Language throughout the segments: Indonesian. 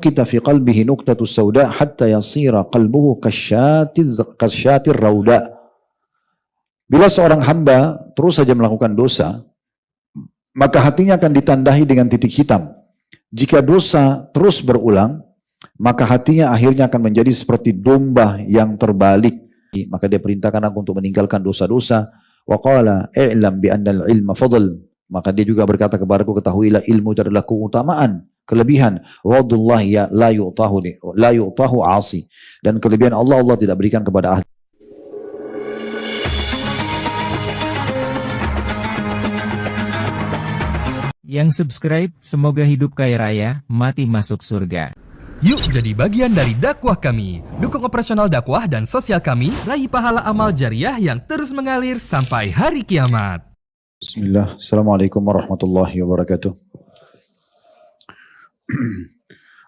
nukita fi qalbihi nuqtatus sauda hatta yasira qalbuhu kasyatir rauda. Bila seorang hamba terus saja melakukan dosa, maka hatinya akan ditandahi dengan titik hitam. Jika dosa terus berulang, maka hatinya akhirnya akan menjadi seperti domba yang terbalik. Maka dia perintahkan aku untuk meninggalkan dosa-dosa. Wa qala i'lam bi anna al-ilma fadl. Maka dia juga berkata kepadaku, ketahuilah ilmu itu adalah keutamaan, kelebihan. Wadullahi ya la yu'tahu asi. Dan kelebihan Allah tidak berikan kepada ahli. Yang subscribe, semoga hidup kaya raya, mati masuk surga. Yuk jadi bagian dari dakwah kami. Dukung operasional dakwah dan sosial kami, raih pahala amal jariah yang terus mengalir sampai hari kiamat. Bismillah, Assalamualaikum warahmatullahi wabarakatuh.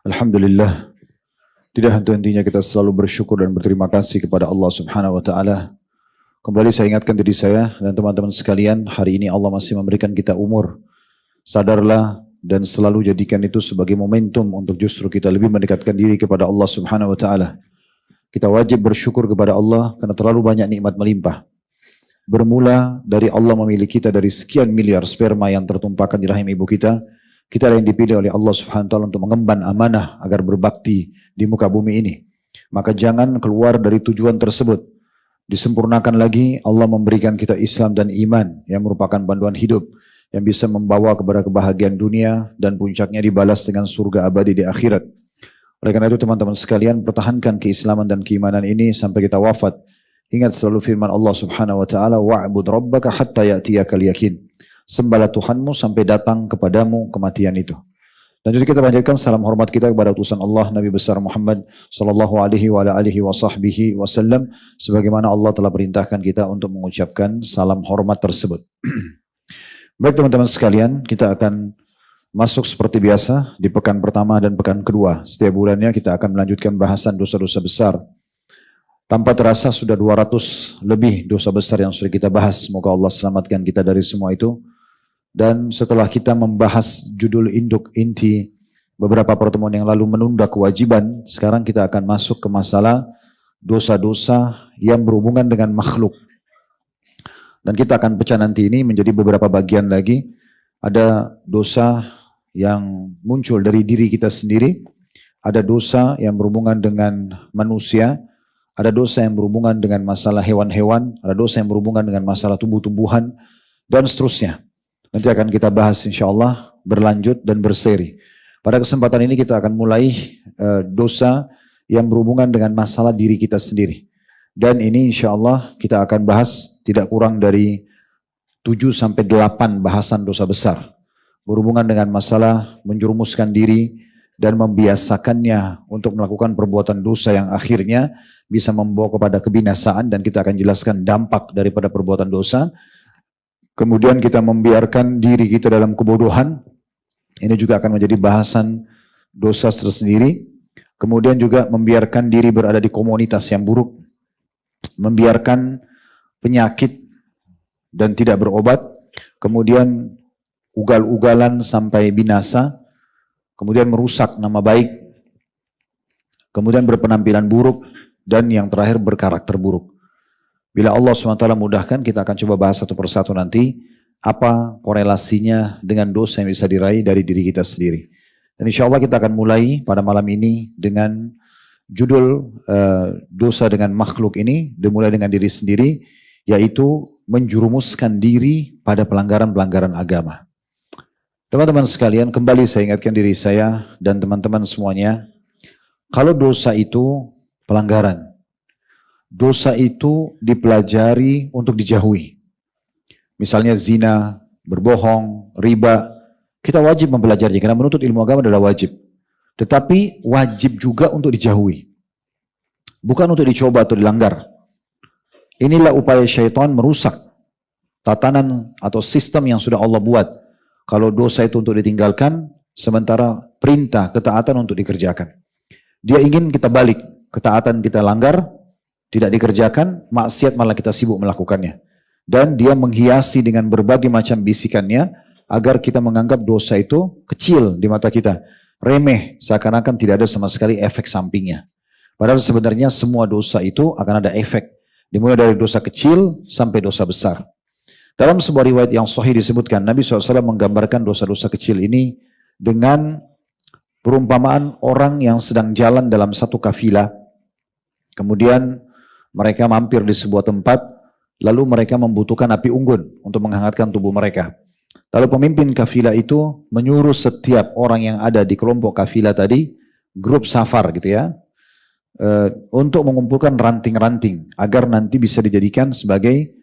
Alhamdulillah, tidak henti-hentinya kita selalu bersyukur dan berterima kasih kepada Allah Subhanahu wa Ta'ala. Kembali saya ingatkan diri saya dan teman-teman sekalian, hari ini Allah masih memberikan kita umur. Sadarlah dan selalu jadikan itu sebagai momentum untuk justru kita lebih mendekatkan diri kepada Allah Subhanahu wa Ta'ala. Kita wajib bersyukur kepada Allah karena terlalu banyak nikmat melimpah. Bermula dari Allah memilih kita dari sekian miliar sperma yang tertumpahkan di rahim ibu kita. Kita yang dipilih oleh Allah Subhanahu wa Ta'ala untuk mengemban amanah agar berbakti di muka bumi ini. Maka jangan keluar dari tujuan tersebut. Disempurnakan lagi, Allah memberikan kita Islam dan iman yang merupakan panduan hidup, yang bisa membawa kepada kebahagiaan dunia dan puncaknya dibalas dengan surga abadi di akhirat. Oleh karena itu teman-teman sekalian, pertahankan keislaman dan keimanan ini sampai kita wafat. Ingat selalu firman Allah Subhanahu wa Ta'ala, wa'bud rabbaka hatta ya'tiyakal yakin. Sembahlah Tuhanmu sampai datang kepadamu kematian itu. Dan jadi kita panjatkan salam hormat kita kepada utusan Allah Nabi besar Muhammad sallallahu alaihi wa alihi wasallam, sebagaimana Allah telah perintahkan kita untuk mengucapkan salam hormat tersebut. Baik teman-teman sekalian, kita akan masuk seperti biasa di pekan pertama dan pekan kedua. Setiap bulannya kita akan melanjutkan bahasan dosa-dosa besar. Tanpa terasa sudah 200 lebih dosa besar yang sudah kita bahas. Semoga Allah selamatkan kita dari semua itu. Dan setelah kita membahas judul induk inti beberapa pertemuan yang lalu menunda kewajiban, sekarang kita akan masuk ke masalah dosa-dosa yang berhubungan dengan makhluk. Dan kita akan pecah nanti ini menjadi beberapa bagian lagi. Ada dosa yang muncul dari diri kita sendiri. Ada dosa yang berhubungan dengan manusia. Ada dosa yang berhubungan dengan masalah hewan-hewan. Ada dosa yang berhubungan dengan masalah tumbuh-tumbuhan. Dan seterusnya. Nanti akan kita bahas insyaAllah berlanjut dan berseri. Pada kesempatan ini kita akan mulai dosa yang berhubungan dengan masalah diri kita sendiri. Dan ini insya Allah kita akan bahas tidak kurang dari 7-8 bahasan dosa besar. Berhubungan dengan masalah menjerumuskan diri dan membiasakannya untuk melakukan perbuatan dosa yang akhirnya bisa membawa kepada kebinasaan. Dan kita akan jelaskan dampak daripada perbuatan dosa. Kemudian kita membiarkan diri kita dalam kebodohan. Ini juga akan menjadi bahasan dosa tersendiri. Kemudian juga membiarkan diri berada di komunitas yang buruk. Membiarkan penyakit dan tidak berobat, kemudian ugal-ugalan sampai binasa, kemudian merusak nama baik, kemudian berpenampilan buruk, dan yang terakhir berkarakter buruk. Bila Allah SWT mudahkan, kita akan coba bahas satu persatu nanti, apa korelasinya dengan dosa yang bisa diraih dari diri kita sendiri. Dan insya Allah kita akan mulai pada malam ini dengan judul dosa dengan makhluk ini, dimulai dengan diri sendiri, yaitu menjurumuskan diri pada pelanggaran-pelanggaran agama. Teman-teman sekalian, kembali saya ingatkan diri saya dan teman-teman semuanya, kalau dosa itu pelanggaran, dosa itu dipelajari untuk dijauhi. Misalnya zina, berbohong, riba, kita wajib mempelajarinya karena menuntut ilmu agama adalah wajib. Tetapi wajib juga untuk dijauhi. Bukan untuk dicoba atau dilanggar. Inilah upaya syaitan merusak tatanan atau sistem yang sudah Allah buat. Kalau dosa itu untuk ditinggalkan, sementara perintah ketaatan untuk dikerjakan. Dia ingin kita balik. Ketaatan kita langgar, tidak dikerjakan, maksiat malah kita sibuk melakukannya. Dan dia menghiasi dengan berbagai macam bisikannya, agar kita menganggap dosa itu kecil di mata kita. remeh, seakan-akan tidak ada sama sekali efek sampingnya. Padahal sebenarnya semua dosa itu akan ada efek. Dimulai dari dosa kecil sampai dosa besar. Dalam sebuah riwayat yang sahih disebutkan, Nabi SAW menggambarkan dosa-dosa kecil ini dengan perumpamaan orang yang sedang jalan dalam satu kafilah. Kemudian mereka mampir di sebuah tempat, lalu mereka membutuhkan api unggun untuk menghangatkan tubuh mereka. Lalu pemimpin kafilah itu menyuruh setiap orang yang ada di kelompok kafilah tadi, grup safar gitu ya, untuk mengumpulkan ranting-ranting agar nanti bisa dijadikan sebagai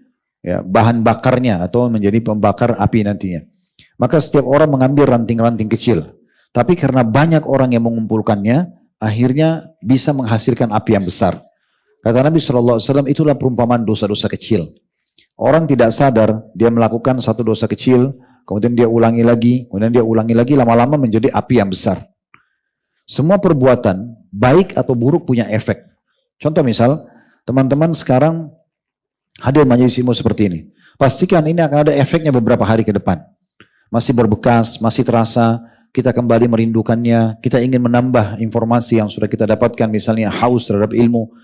ya, bahan bakarnya atau menjadi pembakar api nantinya. Maka setiap orang mengambil ranting-ranting kecil. Tapi karena banyak orang yang mengumpulkannya, akhirnya bisa menghasilkan api yang besar. Kata Nabi SAW, itulah perumpamaan dosa-dosa kecil. Orang tidak sadar, dia melakukan satu dosa kecil, kemudian dia ulangi lagi, lama-lama menjadi api yang besar. Semua perbuatan, baik atau buruk punya efek. Contoh misal, teman-teman sekarang hadir majelis ilmu seperti ini. Pastikan ini akan ada efeknya beberapa hari ke depan. Masih berbekas, masih terasa, kita kembali merindukannya, kita ingin menambah informasi yang sudah kita dapatkan, misalnya haus terhadap ilmu.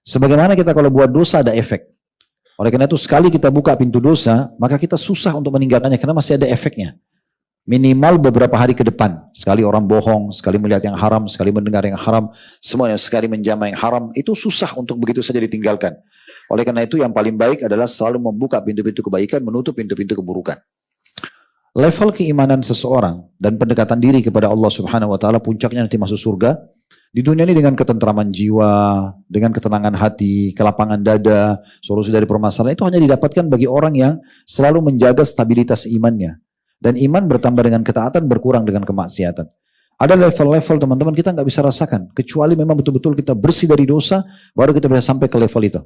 Sebagaimana kita kalau buat dosa ada efek. Oleh karena itu sekali kita buka pintu dosa, maka kita susah untuk meninggalkannya karena masih ada efeknya. Minimal beberapa hari ke depan. Sekali orang bohong, sekali melihat yang haram, sekali mendengar yang haram, semuanya sekali menjamah yang haram, itu susah untuk begitu saja ditinggalkan. Oleh karena itu yang paling baik adalah selalu membuka pintu-pintu kebaikan, menutup pintu-pintu keburukan. Level keimanan seseorang dan pendekatan diri kepada Allah Subhanahu wa taala puncaknya nanti masuk surga. Di dunia ini dengan ketentraman jiwa, dengan ketenangan hati, kelapangan dada, solusi dari permasalahan itu hanya didapatkan bagi orang yang selalu menjaga stabilitas imannya. Dan iman bertambah dengan ketaatan, berkurang dengan kemaksiatan. Ada level-level teman-teman kita nggak bisa rasakan. Kecuali memang betul-betul kita bersih dari dosa, baru kita bisa sampai ke level itu.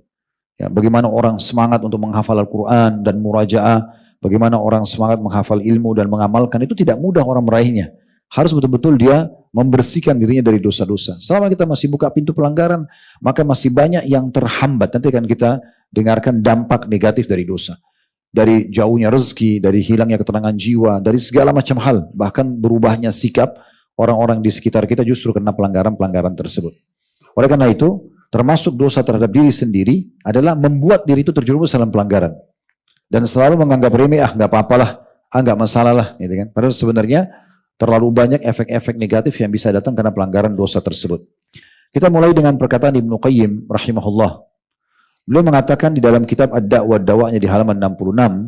Ya, bagaimana orang semangat untuk menghafal Al-Quran dan murajaah, bagaimana orang semangat menghafal ilmu dan mengamalkan, itu tidak mudah orang meraihnya. Harus betul-betul dia membersihkan dirinya dari dosa-dosa. Selama kita masih buka pintu pelanggaran, maka masih banyak yang terhambat. Nanti akan kita dengarkan dampak negatif dari dosa. Dari jauhnya rezeki, dari hilangnya ketenangan jiwa, dari segala macam hal. Bahkan berubahnya sikap orang-orang di sekitar kita justru karena pelanggaran-pelanggaran tersebut. Oleh karena itu, termasuk dosa terhadap diri sendiri adalah membuat diri itu terjerumus dalam pelanggaran. Dan selalu menganggap remeh, nggak apa-apalah, nggak masalah lah. Gitu kan. Padahal sebenarnya terlalu banyak efek-efek negatif yang bisa datang karena pelanggaran dosa tersebut. Kita mulai dengan perkataan Ibnu Qayyim rahimahullah. Beliau mengatakan di dalam kitab Ad-Da'wah Dawa'nya di halaman 66,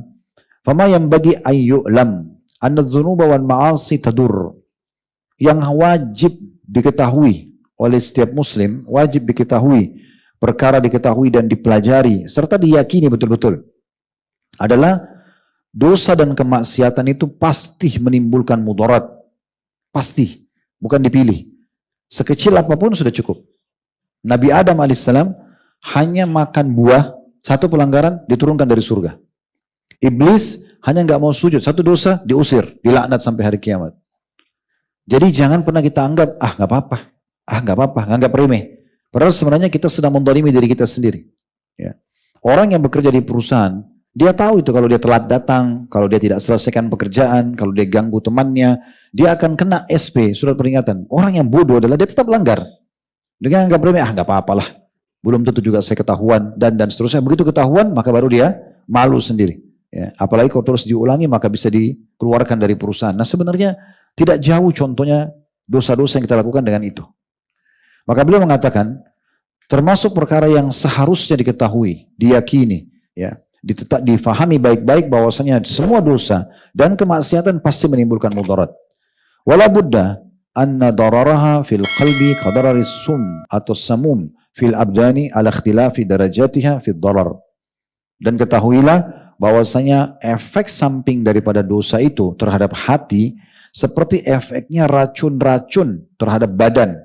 "Fama yang bagi ayyu'lam anna dzunuba wal ma'asi tadur." Yang wajib diketahui oleh setiap muslim, wajib diketahui, perkara diketahui dan dipelajari serta diyakini betul-betul adalah dosa dan kemaksiatan itu pasti menimbulkan mudarat. Pasti, bukan dipilih. Sekecil apapun sudah cukup. Nabi Adam alaihissalam hanya makan buah, satu pelanggaran diturunkan dari surga. Iblis hanya nggak mau sujud, satu dosa diusir, dilaknat sampai hari kiamat. Jadi jangan pernah kita anggap, nggak apa-apa, nganggap remeh. Padahal sebenarnya kita sedang mendolimi diri kita sendiri. Ya. Orang yang bekerja di perusahaan, dia tahu itu kalau dia telat datang, kalau dia tidak selesaikan pekerjaan, kalau dia ganggu temannya, dia akan kena SP, surat peringatan. Orang yang bodoh adalah dia tetap langgar. Dengan anggap remeh, nggak apa-apalah. Belum tentu juga saya ketahuan dan seterusnya. Begitu ketahuan maka baru dia malu sendiri. Ya, apalagi kalau terus diulangi maka bisa dikeluarkan dari perusahaan. Nah sebenarnya tidak jauh contohnya dosa-dosa yang kita lakukan dengan itu. Maka beliau mengatakan termasuk perkara yang seharusnya diketahui, diyakini, ya, difahami baik-baik bahwasanya semua dosa dan kemaksiatan pasti menimbulkan mudarat. Wala budda anna dararaha fil qalbi qadararis sum atau samum fil abdani ala ikhtilafi darajatiha fid darar. Dan ketahuilah bahwasanya efek samping daripada dosa itu terhadap hati seperti efeknya racun-racun terhadap badan.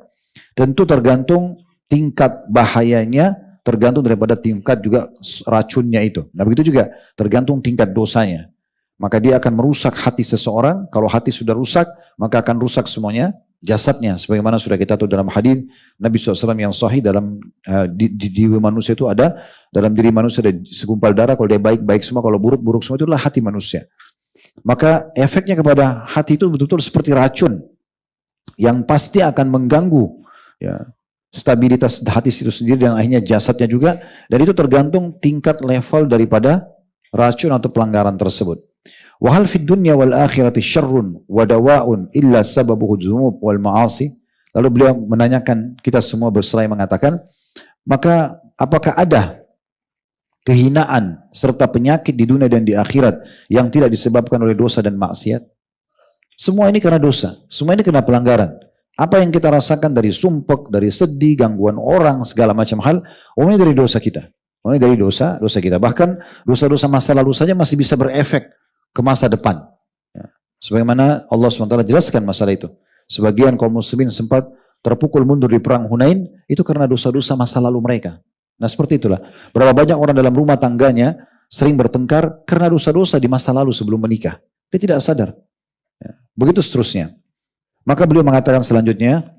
Tentu tergantung tingkat bahayanya, tergantung daripada tingkat juga racunnya itu. Nah begitu juga tergantung tingkat dosanya. Maka dia akan merusak hati seseorang. Kalau hati sudah rusak, maka akan rusak semuanya jasadnya. Sebagaimana sudah kita tahu dalam hadis Nabi SAW yang sahih, dalam di manusia itu ada, dalam diri manusia ada segumpal darah. Kalau dia baik-baik semua, kalau buruk-buruk semua, itulah hati manusia. Maka efeknya kepada hati itu betul-betul seperti racun. yang pasti akan mengganggu ya, stabilitas hati itu sendiri dan akhirnya jasadnya juga. Dan itu tergantung tingkat level daripada racun atau pelanggaran tersebut. Wa hal fid dunya wal akhirati syarrun wa dawa'un illa sababuhu dzunub wal ma'asi. Lalu beliau menanyakan, kita semua berserai mengatakan, maka apakah ada kehinaan serta penyakit di dunia dan di akhirat yang tidak disebabkan oleh dosa dan maksiat? Semua ini karena dosa, semua ini karena pelanggaran. Apa yang kita rasakan dari sumpek, dari sedih, gangguan orang, segala macam hal, ini dari dosa kita. Ini dari dosa kita. Bahkan dosa-dosa masa lalu saja masih bisa berefek ke masa depan. Ya. Sebagaimana Allah SWT jelaskan masalah itu. Sebagian kaum muslimin sempat terpukul mundur di perang Hunain, itu karena dosa-dosa masa lalu mereka. Nah seperti itulah. Berapa banyak orang dalam rumah tangganya sering bertengkar karena dosa-dosa di masa lalu sebelum menikah. Dia tidak sadar. Ya. Begitu seterusnya. Maka beliau mengatakan selanjutnya,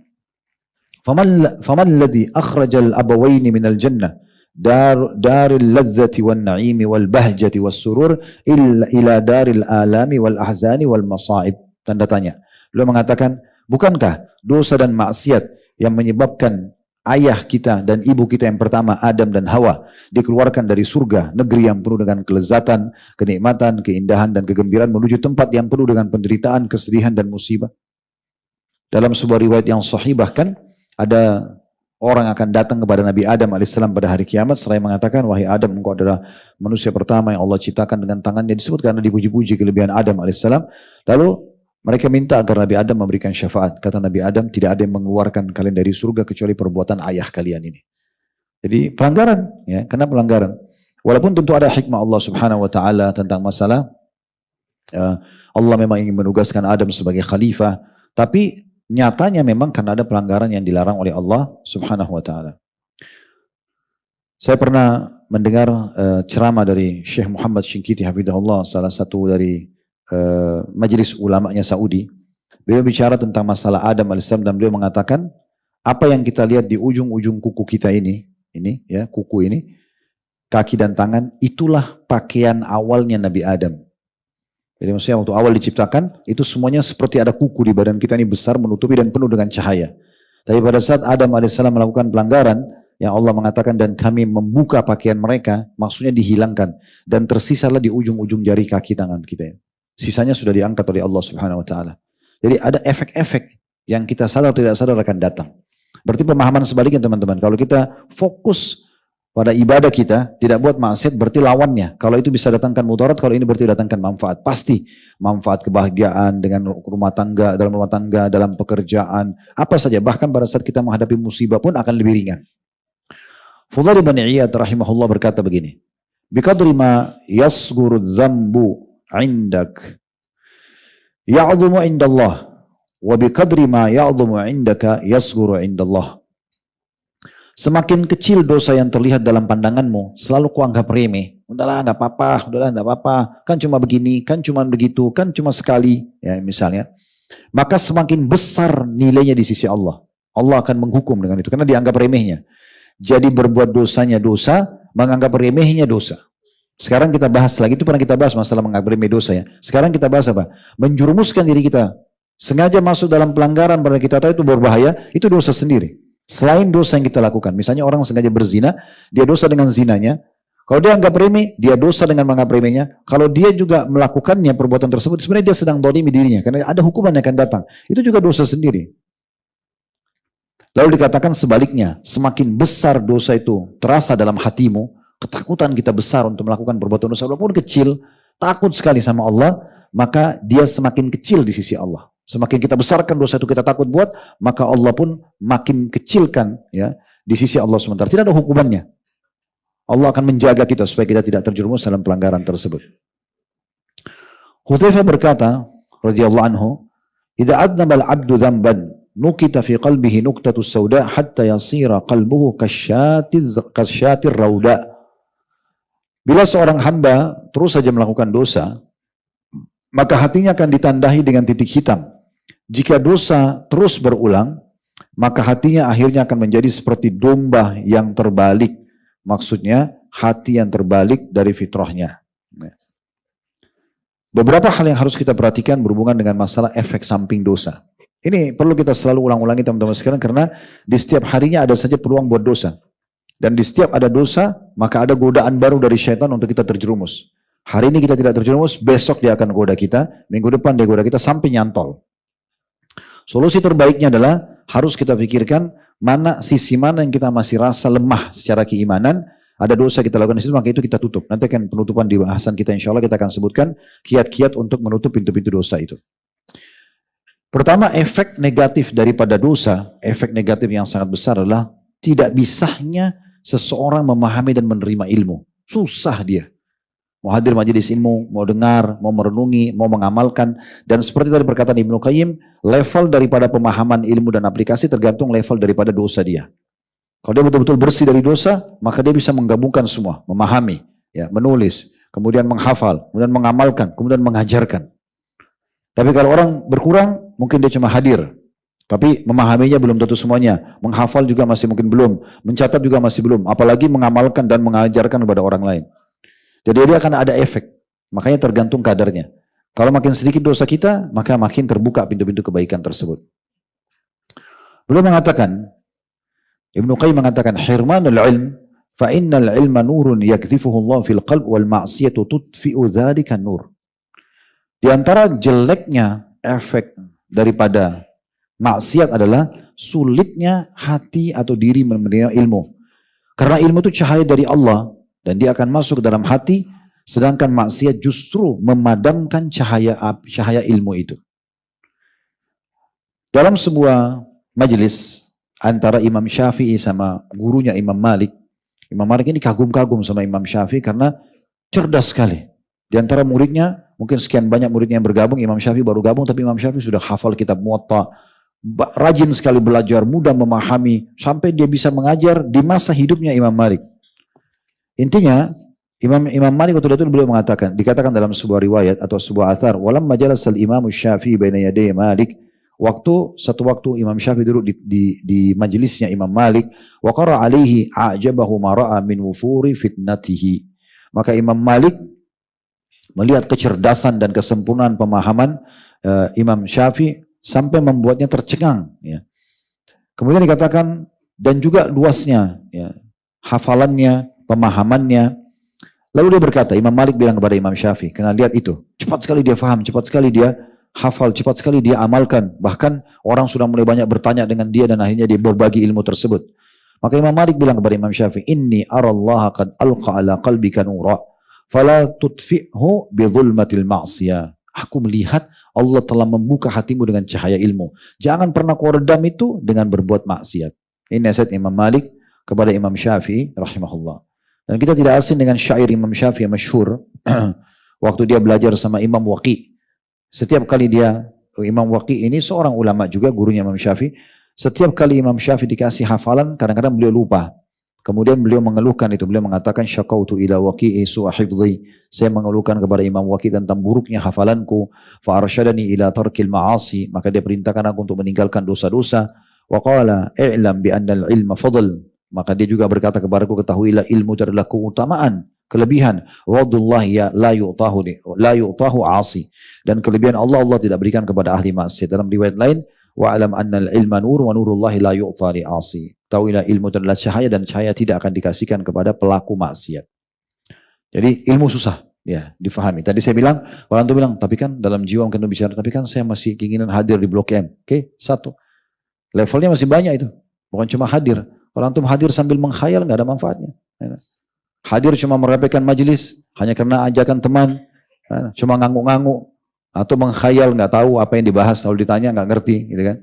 "Faman ladzi akhrajal abawaini minal jannah daril ladzati wan na'imi wal bahjati was surur ila daril alami wal ahzani wal masa'ib." Tanda tanya. Beliau mengatakan, bukankah dosa dan maksiat yang menyebabkan ayah kita dan ibu kita yang pertama Adam dan Hawa dikeluarkan dari surga, negeri yang penuh dengan kelezatan, kenikmatan, keindahan dan kegembiraan menuju tempat yang penuh dengan penderitaan, kesedihan dan musibah? Dalam sebuah riwayat yang sahih bahkan ada orang akan datang kepada Nabi Adam AS pada hari kiamat seraya mengatakan, wahai Adam, engkau adalah manusia pertama yang Allah ciptakan dengan tangannya, disebut karena dipuji-puji kelebihan Adam AS. Lalu mereka minta agar Nabi Adam memberikan syafaat. Kata Nabi Adam, tidak ada yang mengeluarkan kalian dari surga kecuali perbuatan ayah kalian ini. Jadi pelanggaran, ya, karena pelanggaran. Walaupun tentu ada hikmah Allah Subhanahu Wa Taala tentang masalah Allah memang ingin menugaskan Adam sebagai khalifah, tapi nyatanya memang karena ada pelanggaran yang dilarang oleh Allah Subhanahu Wa Taala. Saya pernah mendengar ceramah dari Syekh Muhammad Shinqiti Hafidhahullah, salah satu dari majelis ulamanya Saudi. Beliau bicara tentang masalah Adam AS dan beliau mengatakan, apa yang kita lihat di ujung-ujung kuku kita ini ya, kuku ini, kaki dan tangan, itulah pakaian awalnya Nabi Adam. Jadi maksudnya waktu awal diciptakan, itu semuanya seperti ada kuku di badan kita ini besar, menutupi dan penuh dengan cahaya. Tapi pada saat Adam AS melakukan pelanggaran, yang Allah mengatakan, dan kami membuka pakaian mereka, maksudnya dihilangkan. Dan tersisalah di ujung-ujung jari kaki tangan kita. Sisanya sudah diangkat oleh Allah Subhanahu Wa Taala. Jadi ada efek-efek yang kita sadar tidak sadar akan datang. Berarti pemahaman sebaliknya teman-teman. Kalau kita fokus pada ibadah kita, tidak buat maksiat, berarti lawannya. Kalau itu bisa datangkan mudarat, kalau ini berarti datangkan manfaat. Pasti manfaat kebahagiaan dengan rumah tangga, dalam pekerjaan, apa saja. Bahkan pada saat kita menghadapi musibah pun akan lebih ringan. Fudail bin Iyad rahimahullah berkata begini, "Biqadri ma yasghuru dzambu 'indak ya'dhumu 'indallah, wa biqadri ma ya'dhumu 'indaka yasghuru 'indallah." Semakin kecil dosa yang terlihat dalam pandanganmu, selalu kau anggap remeh. Udahlah, nggak apa-apa, kan cuma begini, kan cuma begitu, kan cuma sekali, ya misalnya. Maka semakin besar nilainya di sisi Allah. Allah akan menghukum dengan itu, karena dianggap remehnya. Jadi berbuat dosanya dosa, menganggap remehnya dosa. Sekarang kita bahas lagi, itu pernah kita bahas masalah menganggap remeh dosa ya. Sekarang kita bahas apa? Menjurumuskan diri kita. Sengaja masuk dalam pelanggaran, padahal kita tahu itu berbahaya, itu dosa sendiri. Selain dosa yang kita lakukan, misalnya orang sengaja berzina, dia dosa dengan zinanya. Kalau dia anggap remeh, dia dosa dengan menganggap remehnya. Kalau dia juga melakukannya perbuatan tersebut, sebenarnya dia sedang dolimi dirinya, karena ada hukuman yang akan datang. Itu juga dosa sendiri. Lalu dikatakan sebaliknya, semakin besar dosa itu terasa dalam hatimu, ketakutan kita besar untuk melakukan perbuatan dosa, walaupun kecil, takut sekali sama Allah, maka dia semakin kecil di sisi Allah. Semakin kita besarkan dosa itu kita takut buat, maka Allah pun makin kecilkan ya di sisi Allah SWT. Tidak ada hukumannya. Allah akan menjaga kita supaya kita tidak terjerumus dalam pelanggaran tersebut. Hudzaifah berkata, radhiyallahu anhu, "Idza adnaba al-'abdu dzamban, nukita fi qalbihi nuqtatus sauda hatta yasira qalbuhu kasyatir rauda." Bila seorang hamba terus saja melakukan dosa, maka hatinya akan ditandahi dengan titik hitam. Jika dosa terus berulang, maka hatinya akhirnya akan menjadi seperti domba yang terbalik. Maksudnya hati yang terbalik dari fitrahnya. Beberapa hal yang harus kita perhatikan berhubungan dengan masalah efek samping dosa. Ini perlu kita selalu ulang-ulangi teman-teman sekalian, karena di setiap harinya ada saja peluang buat dosa. Dan di setiap ada dosa, maka ada godaan baru dari syaitan untuk kita terjerumus. Hari ini kita tidak terjerumus, besok dia akan goda kita, minggu depan dia goda kita sampai nyantol. Solusi terbaiknya adalah harus kita pikirkan sisi mana yang kita masih rasa lemah secara keimanan, ada dosa kita lakukan di situ, maka itu kita tutup. Nanti akan penutupan di bahasan kita, insya Allah kita akan sebutkan kiat-kiat untuk menutup pintu-pintu dosa itu. Pertama, efek negatif daripada dosa, efek negatif yang sangat besar adalah tidak bisanya seseorang memahami dan menerima ilmu. Susah dia. Mau hadir majelis ilmu, mau dengar, mau merenungi, mau mengamalkan. Dan seperti tadi perkataan Ibnu Qayyim, level daripada pemahaman ilmu dan aplikasi tergantung level daripada dosa dia. Kalau dia betul-betul bersih dari dosa, maka dia bisa menggabungkan semua, memahami, ya, menulis, kemudian menghafal, kemudian mengamalkan, kemudian mengajarkan. Tapi kalau orang berkurang, mungkin dia cuma hadir. Tapi memahaminya belum tentu semuanya. Menghafal juga masih mungkin belum. Mencatat juga masih belum. Apalagi mengamalkan dan mengajarkan kepada orang lain. Jadi dia akan ada efek. Makanya tergantung kadarnya. Kalau makin sedikit dosa kita, maka makin terbuka pintu-pintu kebaikan tersebut. Beliau mengatakan, Ibnu Qayyim mengatakan, Hirmanul ilm, fa innal ilma nurun yakzifuhu Allah fil qalb wal ma'siyatu tudfi'u dzalika nur. Di antara jeleknya efek daripada maksiat adalah sulitnya hati atau diri menerima ilmu. Karena ilmu itu cahaya dari Allah dan dia akan masuk ke dalam hati, sedangkan maksiat justru memadamkan cahaya ilmu itu. Dalam sebuah majelis antara Imam Syafi'i sama gurunya Imam Malik ini kagum-kagum sama Imam Syafi'i karena cerdas sekali. Di antara muridnya, mungkin sekian banyak muridnya yang bergabung, Imam Syafi'i baru gabung, tapi Imam Syafi'i sudah hafal kitab Muwatta, rajin sekali belajar, mudah memahami, sampai dia bisa mengajar di masa hidupnya Imam Malik. Intinya, Imam Malik waktu itu beliau mengatakan, dikatakan dalam sebuah riwayat atau sebuah athar, walamma jalasal Imam Syafi'i baina yaday Malik, satu waktu Imam Syafi'i duduk di majelisnya Imam Malik, wa qara alaihi a'jabahu ma ra'a min wufuri fitnatihi. Maka Imam Malik melihat kecerdasan dan kesempurnaan pemahaman Imam Syafi'i sampai membuatnya tercengang. Ya. Kemudian dikatakan, dan juga luasnya ya, hafalannya, pemahamannya. Lalu dia berkata, Imam Malik bilang kepada Imam Syafi'i, karena lihat itu, cepat sekali dia faham, cepat sekali dia hafal, cepat sekali dia amalkan. Bahkan orang sudah mulai banyak bertanya dengan dia dan akhirnya dia berbagi ilmu tersebut. Maka Imam Malik bilang kepada Imam Syafi'i, Inni arallaha qad alqa ala qalbika nura. Fala tutfi'hu bidhulmatil ma'siyah. Aku melihat Allah telah membuka hatimu dengan cahaya ilmu. Jangan pernah kau redam itu dengan berbuat maksiat. Ini nasihat Imam Malik kepada Imam Syafi'i rahimahullah. Dan kita tidak asing dengan syair Imam Syafi'i yang masyhur. Waktu dia belajar sama Imam Waqi. Setiap kali Imam Waqi ini seorang ulama juga, gurunya Imam Syafi'i. Setiap kali Imam Syafi'i dikasih hafalan, kadang-kadang beliau lupa. Kemudian beliau mengeluhkan itu, beliau mengatakan syakautu ila waqi'i su'a hifdhi. Saya mengeluhkan kepada Imam Waqi tentang buruknya hafalanku. Fa arsyadani ila tarkil ma'asi, maka dia perintahkan aku untuk meninggalkan dosa-dosa. Wa qala i'lam bi anna al-ilma fadl. Maka dia juga berkata kepadaku, ketahuilah ilmu itu adalah keutamaan, kelebihan. Wadullahi ya la yu'tahu 'asi. Dan kelebihan Allah tidak berikan kepada ahli maksiat. Dalam riwayat lain, wa alam anna al-ilma nur wa nurullahi la yu'ta li 'asi. Tahuilah ilmu itu adalah cahaya dan cahaya tidak akan dikasihkan kepada pelaku maksiat. Jadi ilmu susah ya difahami. Tadi saya bilang, orang itu bilang, tapi kan dalam jiwa mungkin bicara, tapi kan saya masih keinginan hadir di Blok M. Oke, satu. Levelnya masih banyak itu. Bukan cuma hadir. Kalau antum hadir sambil menghayal nggak ada manfaatnya. Hadir cuma merepekkan majelis hanya karena ajakan teman, cuma ngangguk-ngangguk atau menghayal nggak tahu apa yang dibahas, kalau ditanya nggak ngerti, gitu kan?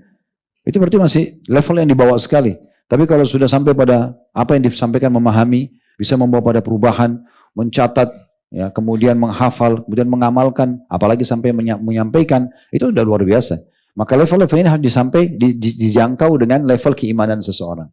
Itu berarti masih level yang dibawa sekali. Tapi kalau sudah sampai pada apa yang disampaikan, memahami, bisa membawa pada perubahan, mencatat, ya, kemudian menghafal, kemudian mengamalkan, apalagi sampai menyampaikan, itu sudah luar biasa. Maka level-level ini harus dijangkau dengan level keimanan seseorang.